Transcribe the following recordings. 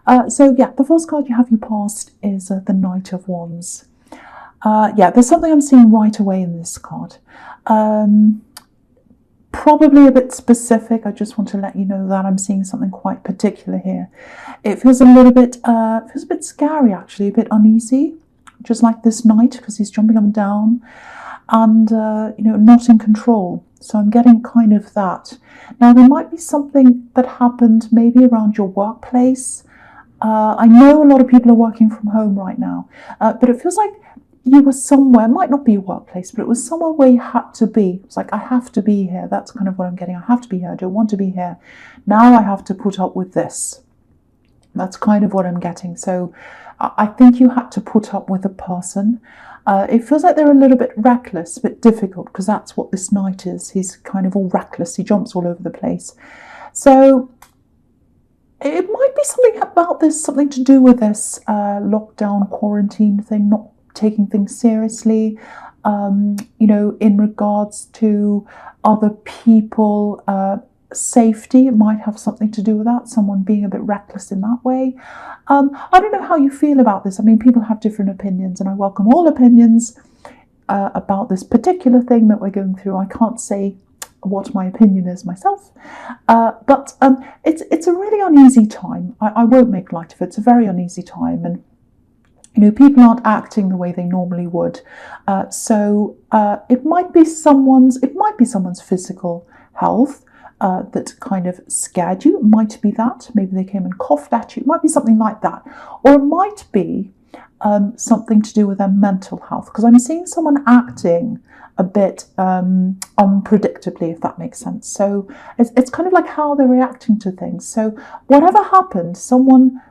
So yeah, the first card you have, you passed, is the Knight of Wands. Yeah, there's something I'm seeing right away in this card. Probably a bit specific. I just want to let you know that I'm seeing something quite particular here. It feels a little bit, feels a bit scary actually, a bit uneasy, just like this knight, because he's jumping up and down, and not in control. So I'm getting kind of that. Now there might be something that happened maybe around your workplace. I know a lot of people are working from home right now, but it feels like you were somewhere, it might not be your workplace, but it was somewhere where you had to be. It's like, I have to be here. That's kind of what I'm getting. I have to be here. I don't want to be here. Now I have to put up with this. That's kind of what I'm getting. So I think you had to put up with a person. It feels like they're a little bit reckless, a bit difficult, because that's what this knight is. He's kind of all reckless. He jumps all over the place. So it might be something about this, something to do with this lockdown, quarantine thing, not taking things seriously, in regards to other people, safety. It might have something to do with that, someone being a bit reckless in that way. I don't know how you feel about this. I mean, people have different opinions, and I welcome all opinions about this particular thing that we're going through. I can't say what my opinion is myself, but it's a really uneasy time. I won't make light of it. It's a very uneasy time, and people aren't acting the way they normally would. So it might be someone's physical health that kind of scared you. It might be that. Maybe they came and coughed at you. It might be something like that. Or it might be something to do with their mental health, because I'm seeing someone acting a bit unpredictably, if that makes sense. So it's kind of like how they're reacting to things. So whatever happened, someone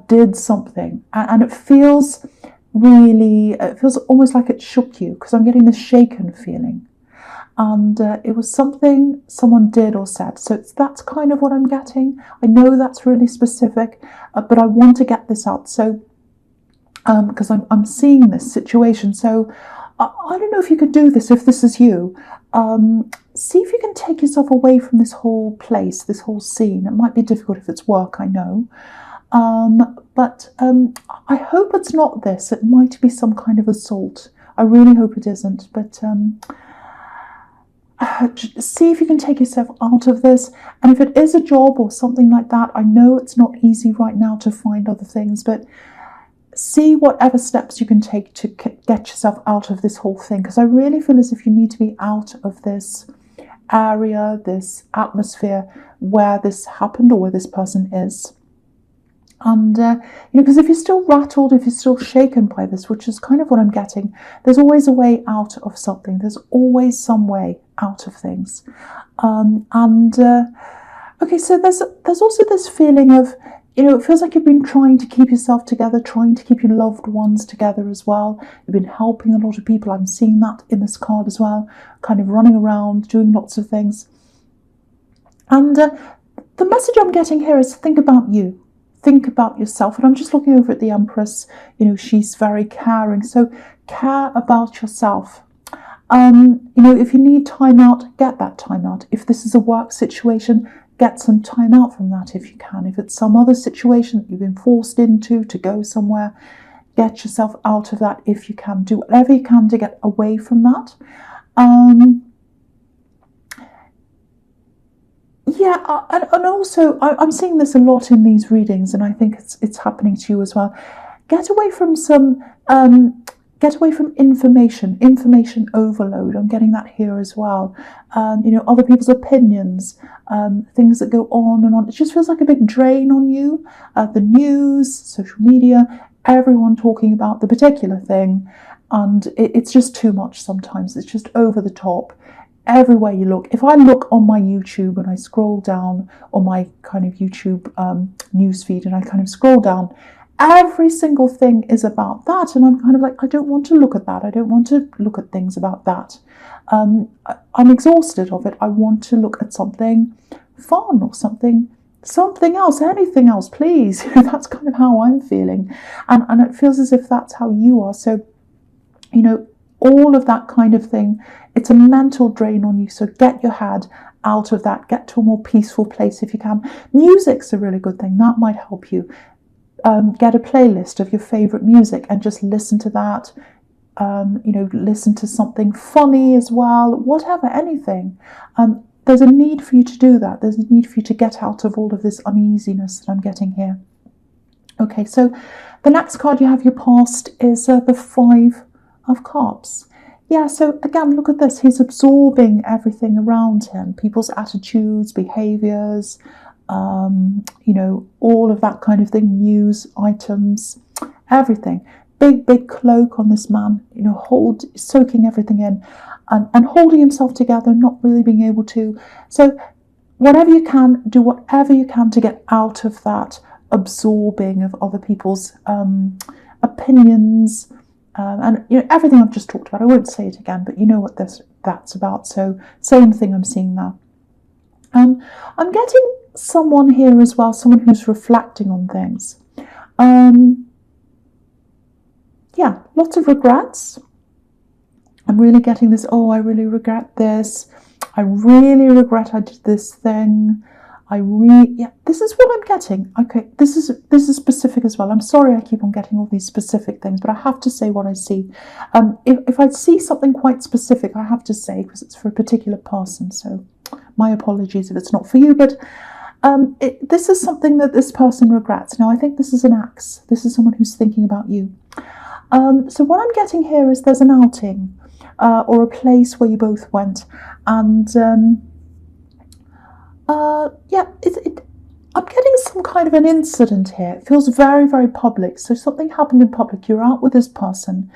did something, and it feels almost like it shook you, because I'm getting this shaken feeling, and it was something someone did or said. So that's kind of what I'm getting. I know that's really specific, but I want to get this out. So because I'm seeing this situation. So I don't know if you could do this, if this is you. See if you can take yourself away from this whole place, this whole scene. It might be difficult if it's work, I know. But I hope it's not this. It might be some kind of assault. I really hope it isn't. But see if you can take yourself out of this. And if it is a job or something like that, I know it's not easy right now to find other things, but see whatever steps you can take to get yourself out of this whole thing. Because I really feel as if you need to be out of this area, this atmosphere where this happened or where this person is. And, because if you're still rattled, if you're still shaken by this, which is kind of what I'm getting, there's always a way out of something. There's always some way out of things. Okay, so there's also this feeling of, it feels like you've been trying to keep yourself together, trying to keep your loved ones together as well. You've been helping a lot of people. I'm seeing that in this card as well, kind of running around, doing lots of things. And the message I'm getting here is think about you. Think about yourself. And I'm just looking over at the Empress. She's very caring. So care about yourself. If you need time out, get that time out. If this is a work situation, get some time out from that if you can. If it's some other situation that you've been forced into to go somewhere, get yourself out of that if you can. Do whatever you can to get away from that. And also I'm seeing this a lot in these readings, and I think it's happening to you as well. Get away from information overload. I'm getting that here as well. Other people's opinions, things that go on and on. It just feels like a big drain on you. The news, social media, everyone talking about the particular thing, and it's just too much sometimes. It's just over the top. Everywhere you look. If I look on my YouTube and I scroll down on my kind of YouTube newsfeed and I kind of scroll down, every single thing is about that. And I'm kind of like, I don't want to look at that. I don't want to look at things about that. I'm exhausted of it. I want to look at something fun or something else, anything else, please. That's kind of how I'm feeling. And it feels as if that's how you are. So, all of that kind of thing, it's a mental drain on you. So get your head out of that. Get to a more peaceful place if you can. Music's a really good thing. That might help you. get a playlist of your favorite music and just listen to that. Listen to something funny as well, whatever, anything. There's a need for you to do that. There's a need for you to get out of all of this uneasiness that I'm getting here. Okay, so the next card you have your past is the Five of Cups. Yeah, so again, look at this. He's absorbing everything around him, people's attitudes, behaviors, all of that kind of thing, news items, everything. Big cloak on this man, soaking everything in and holding himself together, not really being able to. So whatever you can, do whatever you can to get out of that absorbing of other people's opinions and everything I've just talked about. I won't say it again, but you know what that's about. So same thing I'm seeing there. I'm getting someone here as well, someone who's reflecting on things. Yeah, lots of regrets. I'm really getting this, I really regret this. I really regret I did this thing. This is what I'm getting. Okay, this is specific as well. I'm sorry I keep on getting all these specific things, but I have to say what I see. If I see something quite specific, I have to say, because it's for a particular person. So my apologies if it's not for you, but this is something that this person regrets. Now, I think this is an axe. This is someone who's thinking about you. So what I'm getting here is there's an outing or a place where you both went, and I'm getting some kind of an incident here. It feels very, very public. So something happened in public. You're out with this person,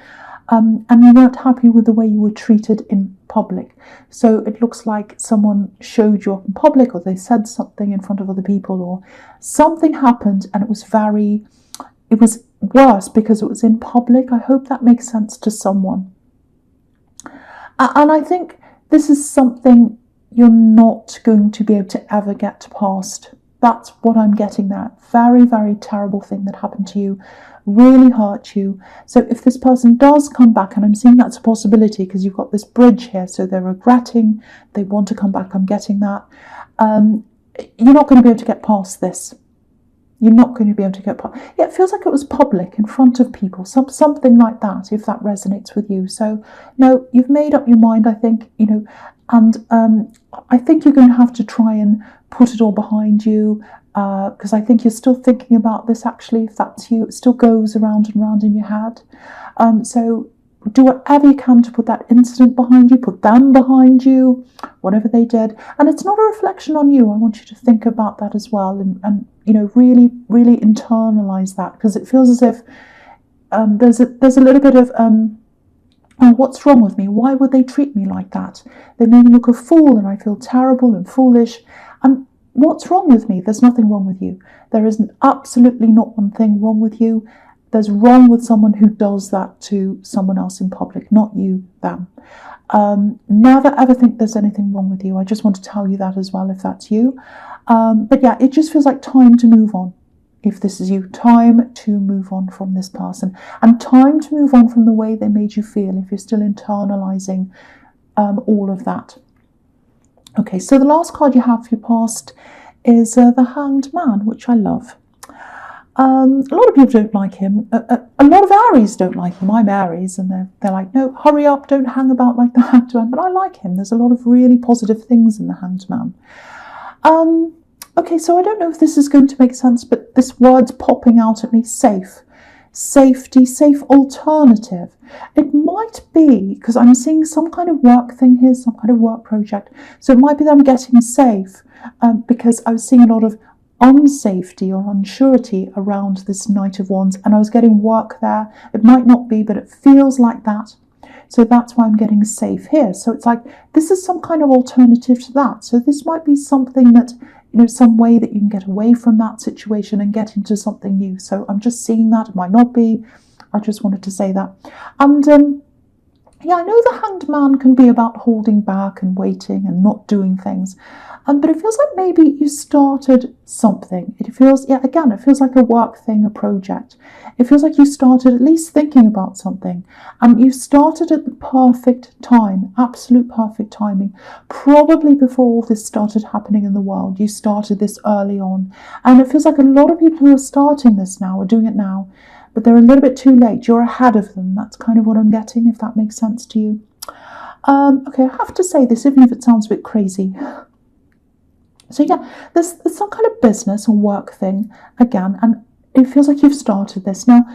and you weren't happy with the way you were treated in public. So it looks like someone showed you up in public, or they said something in front of other people, or something happened, and it was worse because it was in public. I hope that makes sense to someone. And I think this is something you're not going to be able to ever get past. That's what I'm getting there. Very, very terrible thing that happened to you. Really hurt you. So if this person does come back, and I'm seeing that's a possibility because you've got this bridge here, so they're regretting, they want to come back, I'm getting that. You're not going to be able to get past this. You're not going to be able to get past. Yeah, it feels like it was public, in front of people, something like that, if that resonates with you. So, no, you've made up your mind, I think, and I think you're going to have to try and put it all behind you, because I think you're still thinking about this, actually, if that's you. It still goes around and round in your head. So do whatever you can to put that incident behind you, put them behind you, whatever they did. And it's not a reflection on you. I want you to think about that as well, and really, really internalize that, because it feels as if there's a little bit of what's wrong with me? Why would they treat me like that? They made me look a fool, and I feel terrible and foolish. And what's wrong with me? There's nothing wrong with you. There is absolutely not one thing wrong with you. There's wrong with someone who does that to someone else in public, not you, them. Never ever think there's anything wrong with you. I just want to tell you that as well, if that's you. But yeah, it just feels like time to move on. If this is you, time to move on from this person, and time to move on from the way they made you feel, if you're still internalizing all of that. Okay, so the last card you have for your past is the Hanged Man, which I love. A lot of people don't like him. A lot of Aries don't like him. I'm Aries, and they're like, no, hurry up, don't hang about like the Hanged Man. But I like him. There's a lot of really positive things in the Hanged Man. Okay, so I don't know if this is going to make sense, but this word's popping out at me: safe, safety, safe alternative. It might be, because I'm seeing some kind of work thing here, some kind of work project. So it might be that I'm getting safe, because I was seeing a lot of unsafety or unsurety around this Knight of Wands, and I was getting work there. It might not be, but it feels like that. So that's why I'm getting safe here. So it's like this is some kind of alternative to that. So this might be something that, some way that you can get away from that situation and get into something new. So I'm just seeing that. It might not be. I just wanted to say that. And Yeah, I know the Hanged Man can be about holding back and waiting and not doing things. But it feels like maybe you started something. It feels, yeah, again, it feels like a work thing, a project. It feels like you started at least thinking about something. And you started at the perfect time, absolute perfect timing. Probably before all this started happening in the world. You started this early on. And it feels like a lot of people who are starting this now are doing it now, but they're a little bit too late. You're ahead of them. That's kind of what I'm getting, if that makes sense to you. Okay, I have to say this, even if it sounds a bit crazy. So yeah, there's some kind of business or work thing again, and it feels like you've started this. Now,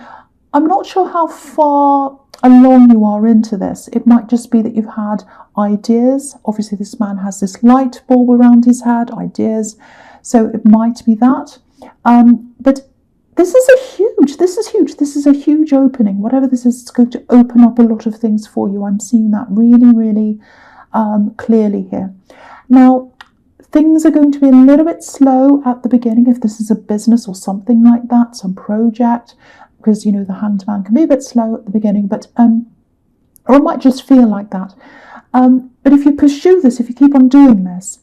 I'm not sure how far along you are into this. It might just be that you've had ideas. Obviously, this man has this light bulb around his head, ideas. So it might be that. But this is huge. This is a huge opening. Whatever this is, it's going to open up a lot of things for you. I'm seeing that really, really clearly here. Now, things are going to be a little bit slow at the beginning if this is a business or something like that, some project, because, you know, the Hanged Man can be a bit slow at the beginning, but or it might just feel like that. But if you pursue this, if you keep on doing this,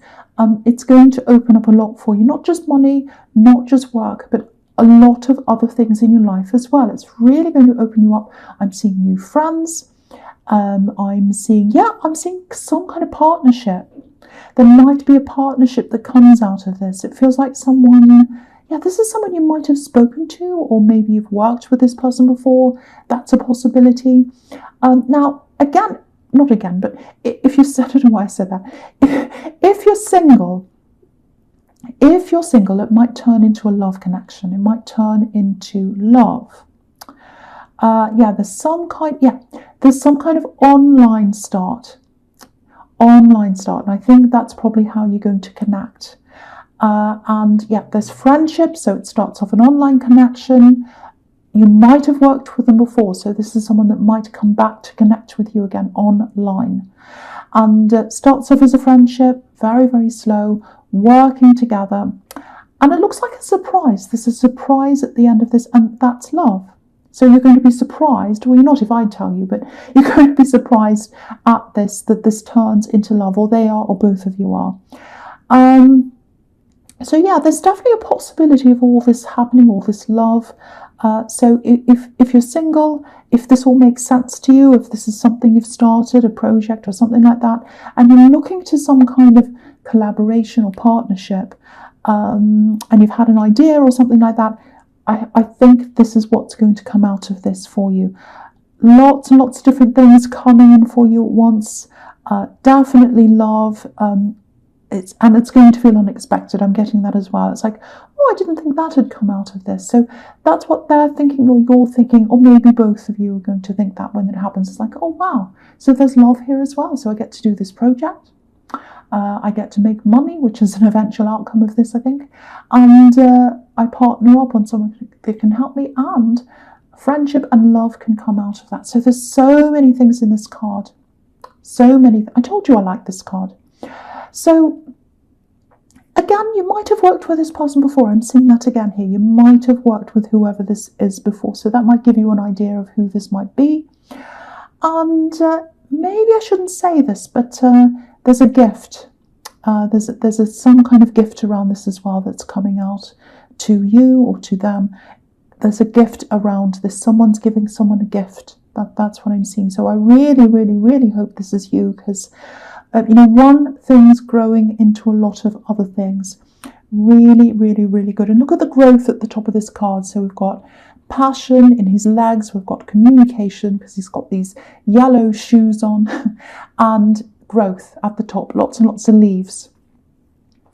it's going to open up a lot for you, not just money, not just work, but a lot of other things in your life as well. It's really going to open you up. I'm seeing new friends. I'm seeing some kind of partnership. There might be a partnership that comes out of this. It feels like this is someone you might have spoken to, or maybe you've worked with this person before. That's a possibility. Now, not again, but if you I don't know why I said that. If you're single, it might turn into a love connection. It might turn into love. There's some kind of online start. And I think that's probably how you're going to connect. There's friendship, so it starts off an online connection. You might have worked with them before, so this is someone that might come back to connect with you again online. And it starts off as a friendship, very, very slow, working together. And it looks like a surprise. There's a surprise at the end of this, and that's love. So you're going to be surprised, well, you're not if I tell you, but you're going to be surprised at this, that this turns into love, or they are, or both of you are. There's definitely a possibility of all this happening, all this love. So if you're single, if this all makes sense to you, if this is something you've started, a project or something like that, and you're looking to some kind of collaboration or partnership, and you've had an idea or something like that, I think this is what's going to come out of this for you. Lots and lots of different things coming in for you at once. Definitely love. It's going to feel unexpected. I'm getting that as well. It's like, oh, I didn't think that had come out of this. So that's what they're thinking, or you're thinking, or maybe both of you are going to think that when it happens. It's like, oh, wow. So there's love here as well. So I get to do this project. I get to make money, which is an eventual outcome of this, I think. And I partner up on someone that can help me, and friendship and love can come out of that. So there's so many things in this card. So many. I told you I like this card. So again, you might have worked with this person before. I'm seeing that again here. You might have worked with whoever this is before. So that might give you an idea of who this might be. And maybe I shouldn't say this, but there's a gift. There's some kind of gift around this as well that's coming out to you or to them. There's a gift around this. Someone's giving someone a gift. That's what I'm seeing. So I really, really, really hope this is you, because one thing's growing into a lot of other things. Really, really, really good. And look at the growth at the top of this card. So we've got passion in his legs. We've got communication, because he's got these yellow shoes on, and growth at the top. Lots and lots of leaves.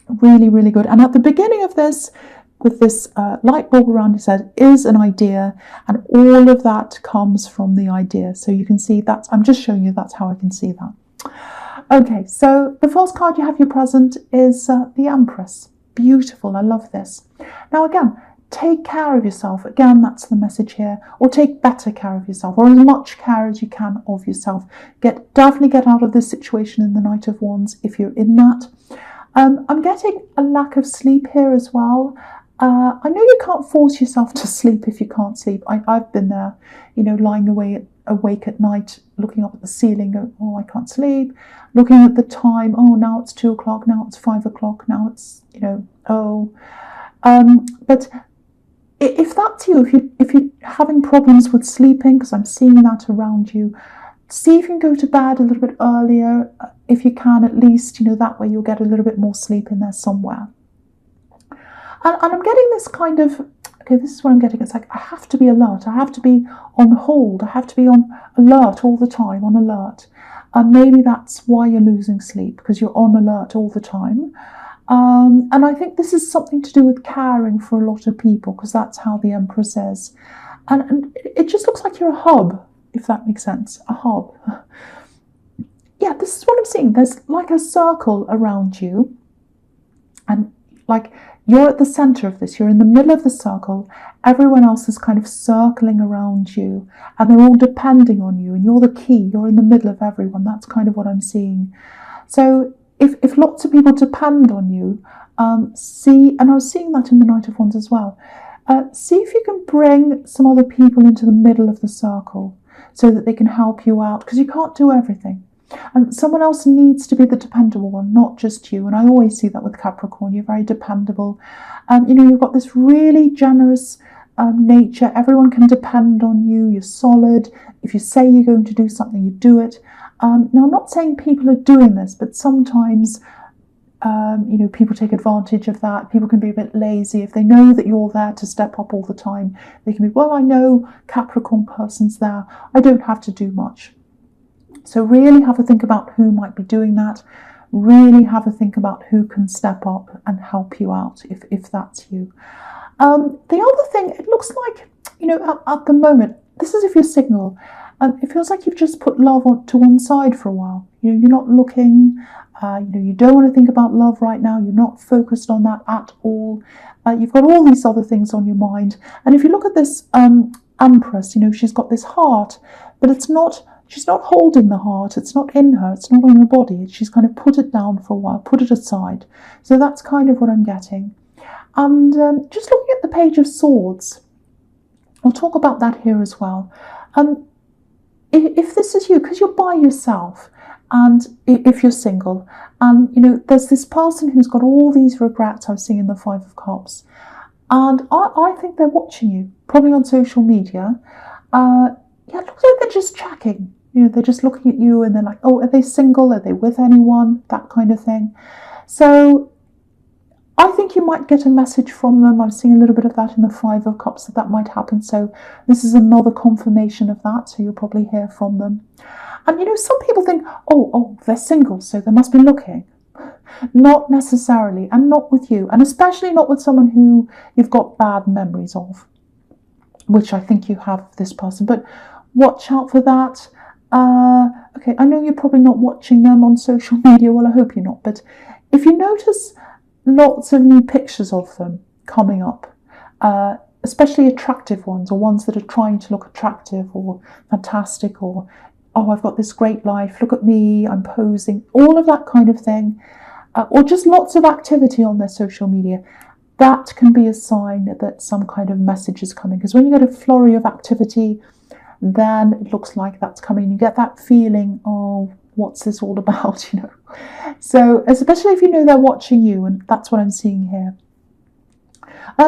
Really, really good. And at the beginning of this, with this light bulb around his head, is an idea, and all of that comes from the idea. So you can see that. I'm just showing you that's how I can see that. Okay, so the first card you have your present is the Empress. Beautiful, I love this. Now again, take care of yourself. Again, that's the message here. Or take better care of yourself, or as much care as you can of yourself. Definitely get out of this situation in the Knight of Wands if you're in that. I'm getting a lack of sleep here as well. I know you can't force yourself to sleep if you can't sleep. I've been there, lying awake awake at night, looking up at the ceiling, going, oh, I can't sleep, looking at the time, oh, now it's 2 o'clock, now it's 5 o'clock, now it's, but if that's you, if you're having problems with sleeping, because I'm seeing that around you, see if you can go to bed a little bit earlier, if you can at least, that way you'll get a little bit more sleep in there somewhere. And I'm getting this kind of, okay, this is what I'm getting. It's like I have to be alert. I have to be on hold. I have to be on alert all the time, on alert. And maybe that's why you're losing sleep, because you're on alert all the time. And I think this is something to do with caring for a lot of people, because that's how the Empress is. And it just looks like you're a hub, if that makes sense, a hub. Yeah, this is what I'm seeing. There's like a circle around you, and like you're at the center of this, you're in the middle of the circle, everyone else is kind of circling around you, and they're all depending on you, and you're the key, you're in the middle of everyone. That's kind of what I'm seeing. So if lots of people depend on you, and I was seeing that in the Knight of Wands as well, see if you can bring some other people into the middle of the circle so that they can help you out, because you can't do everything. And someone else needs to be the dependable one, not just you. And I always see that with Capricorn. You're very dependable. You've got this really generous nature. Everyone can depend on you. You're solid. If you say you're going to do something, you do it. Now, I'm not saying people are doing this, but sometimes, people take advantage of that. People can be a bit lazy. If they know that you're there to step up all the time, they can be, well, I know Capricorn person's there. I don't have to do much. So really have a think about who might be doing that. Really have a think about who can step up and help you out if that's you. The other thing, it looks like, at the moment, this is if you're single, it feels like you've just put love to one side for a while. You're not looking, you don't want to think about love right now. You're not focused on that at all. You've got all these other things on your mind. And if you look at this Empress, she's got this heart, but she's not holding the heart, it's not in her, it's not on her body. She's kind of put it down for a while, put it aside. So that's kind of what I'm getting. And just looking at the Page of Swords, I'll talk about that here as well. If this is you, because you're by yourself, and if you're single, and there's this person who's got all these regrets. I was seeing in the Five of Cups, and I think they're watching you, probably on social media. Yeah, it looks like they're just checking. They're just looking at you and they're like, oh, are they single? Are they with anyone? That kind of thing. So I think you might get a message from them. I'm seeing a little bit of that in the Five of Cups, that might happen. So this is another confirmation of that. So you'll probably hear from them. And some people think, oh, they're single, so they must be looking. Not necessarily, and not with you. And especially not with someone who you've got bad memories of, which I think you have this person. But watch out for that. Okay, I know you're probably not watching them on social media. Well, I hope you're not. But if you notice lots of new pictures of them coming up, especially attractive ones, or ones that are trying to look attractive or fantastic, or, oh, I've got this great life, look at me, I'm posing, all of that kind of thing, or just lots of activity on their social media, that can be a sign that some kind of message is coming. Because when you get a flurry of activity, then it looks like that's coming. You get that feeling, oh, what's this all about, So, especially if they're watching you, and that's what I'm seeing here.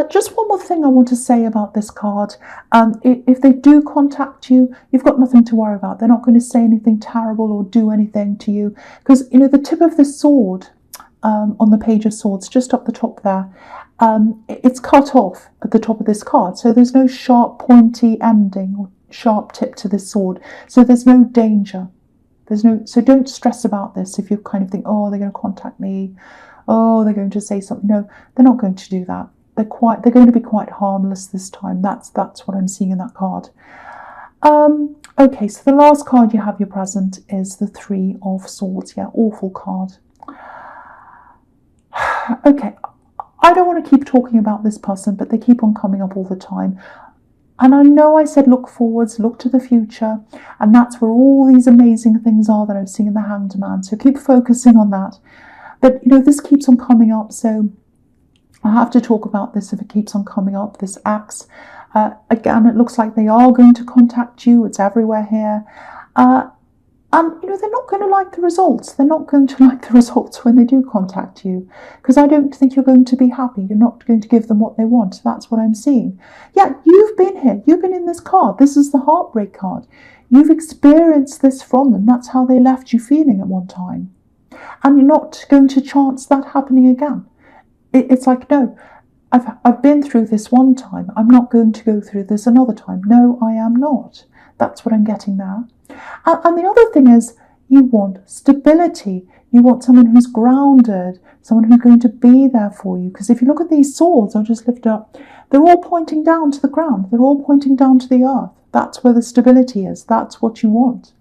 Just one more thing I want to say about this card. If they do contact you, you've got nothing to worry about. They're not going to say anything terrible or do anything to you. Because, the tip of the sword on the Page of Swords, just up the top there, it's cut off at the top of this card. So there's no sharp, pointy ending or sharp tip to this sword. So there's no danger. So don't stress about this if you kind of think, oh, they're going to contact me. Oh, they're going to say something. No, they're not going to do that. They're going to be quite harmless this time. That's what I'm seeing in that card. Okay, so the last card you have your present is the Three of Swords. Yeah, awful card. Okay, I don't want to keep talking about this person, but they keep on coming up all the time. And I know I said look forwards, look to the future, and that's where all these amazing things are that I'm seeing in the Hanged Man. So keep focusing on that. But, this keeps on coming up, so I have to talk about this if it keeps on coming up, this X. Again, it looks like they are going to contact you. It's everywhere here. And, they're not going to like the results. They're not going to like the results when they do contact you, because I don't think you're going to be happy. You're not going to give them what they want. That's what I'm seeing. Yeah, you've been here. You've been in this card. This is the heartbreak card. You've experienced this from them. That's how they left you feeling at one time. And you're not going to chance that happening again. It's like, no, I've been through this one time. I'm not going to go through this another time. No, I am not. That's what I'm getting there. And the other thing is, you want stability. You want someone who's grounded, someone who's going to be there for you. Because if you look at these swords, I'll just lift up, they're all pointing down to the ground. They're all pointing down to the earth. That's where the stability is. That's what you want.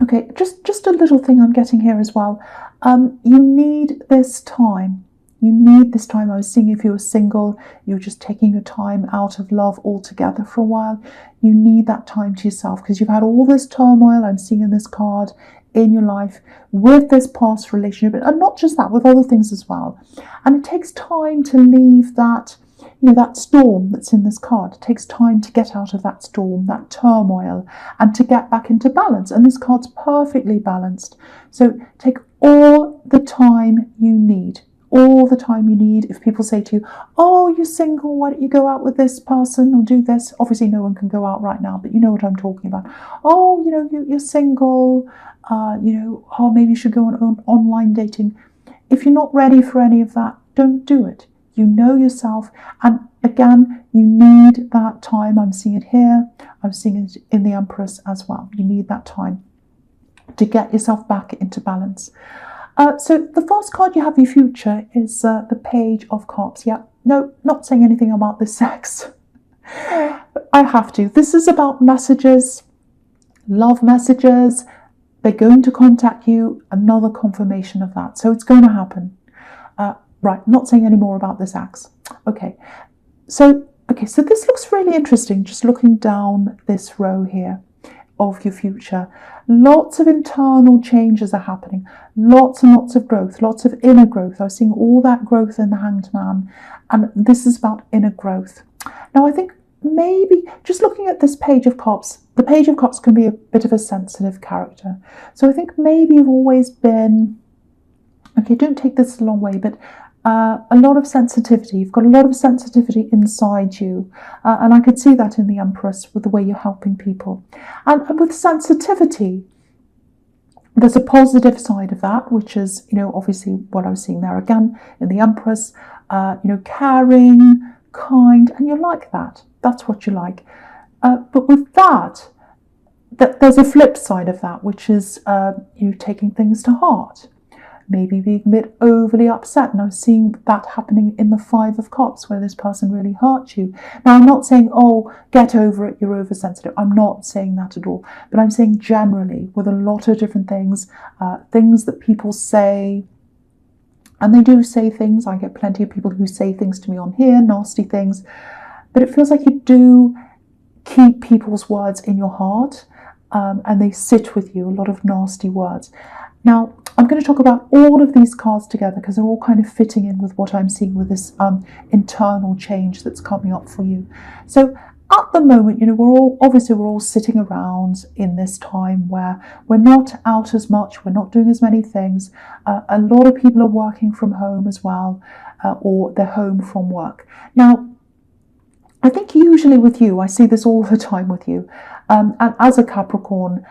Okay, just a little thing I'm getting here as well. You need this time. You need this time. I was seeing if you were single, you're just taking your time out of love altogether for a while. You need that time to yourself because you've had all this turmoil I'm seeing in this card in your life with this past relationship, and not just that, with other things as well. And it takes time to leave that, that storm that's in this card. It takes time to get out of that storm, that turmoil, and to get back into balance. And this card's perfectly balanced. So take all the time you need. All the time you need. If people say to you, oh, you're single, why don't you go out with this person or do this? Obviously no one can go out right now, but you know what I'm talking about. Oh, you're single, oh, maybe you should go on online dating. If you're not ready for any of that, don't do it. You know yourself. And again, you need that time. I'm seeing it here. I'm seeing it in the Empress as well. You need that time to get yourself back into balance. So the first card you have in your future is the Page of Cups. Yeah, no, not saying anything about the sex. I have to. This is about messages, love messages. They're going to contact you. Another confirmation of that. So it's going to happen. Right, not saying any more about this axe. Okay, so this looks really interesting. Just looking down this row here of your future. Lots of internal changes are happening. Lots and lots of growth, lots of inner growth. I was seeing all that growth in the Hanged Man, and this is about inner growth. Now, I think maybe just looking at this Page of Cups, the Page of Cups can be a bit of a sensitive character. So I think maybe you've always been, okay, don't take this the long way, but a lot of sensitivity. You've got a lot of sensitivity inside you. And I could see that in the Empress with the way you're helping people. And with sensitivity, there's a positive side of that, which is, obviously what I was seeing there again in the Empress, caring, kind, and you like that. That's what you like. But with that, there's a flip side of that, which is you taking things to heart. Maybe being a bit overly upset. And I was seeing that happening in the Five of Cups, where this person really hurt you. Now, I'm not saying, oh, get over it, you're oversensitive. I'm not saying that at all. But I'm saying generally, with a lot of different things, things that people say, and they do say things. I get plenty of people who say things to me on here, nasty things. But it feels like you do keep people's words in your heart, and they sit with you, a lot of nasty words. Now, I'm going to talk about all of these cards together because they're all kind of fitting in with what I'm seeing with this internal change that's coming up for you. So at the moment, we're all sitting around in this time where we're not out as much, we're not doing as many things. A lot of people are working from home as well, or they're home from work. Now, I think usually with you, I see this all the time with you, and as a Capricorn,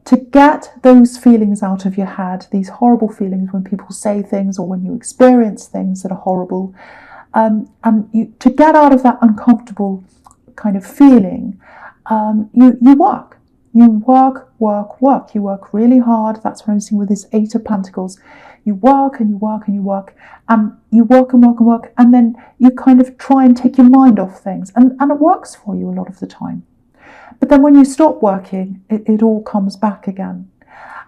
to get those feelings out of your head, these horrible feelings when people say things or when you experience things that are horrible, to get out of that uncomfortable kind of feeling, you work. You work. You work really hard. That's what I'm seeing with this Eight of Pentacles. You work and you work and you work, and you work and work and work, and then you kind of try and take your mind off things, and it works for you a lot of the time. But then when you stop working, it all comes back again.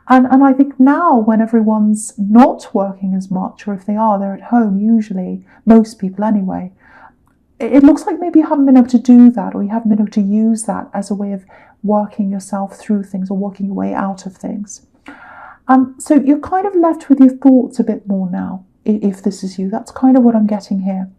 And I think now when everyone's not working as much, or if they are, they're at home usually, most people anyway, it looks like maybe you haven't been able to do that, or you haven't been able to use that as a way of working yourself through things or working your way out of things. So you're kind of left with your thoughts a bit more now. if this is you. That's kind of what I'm getting here.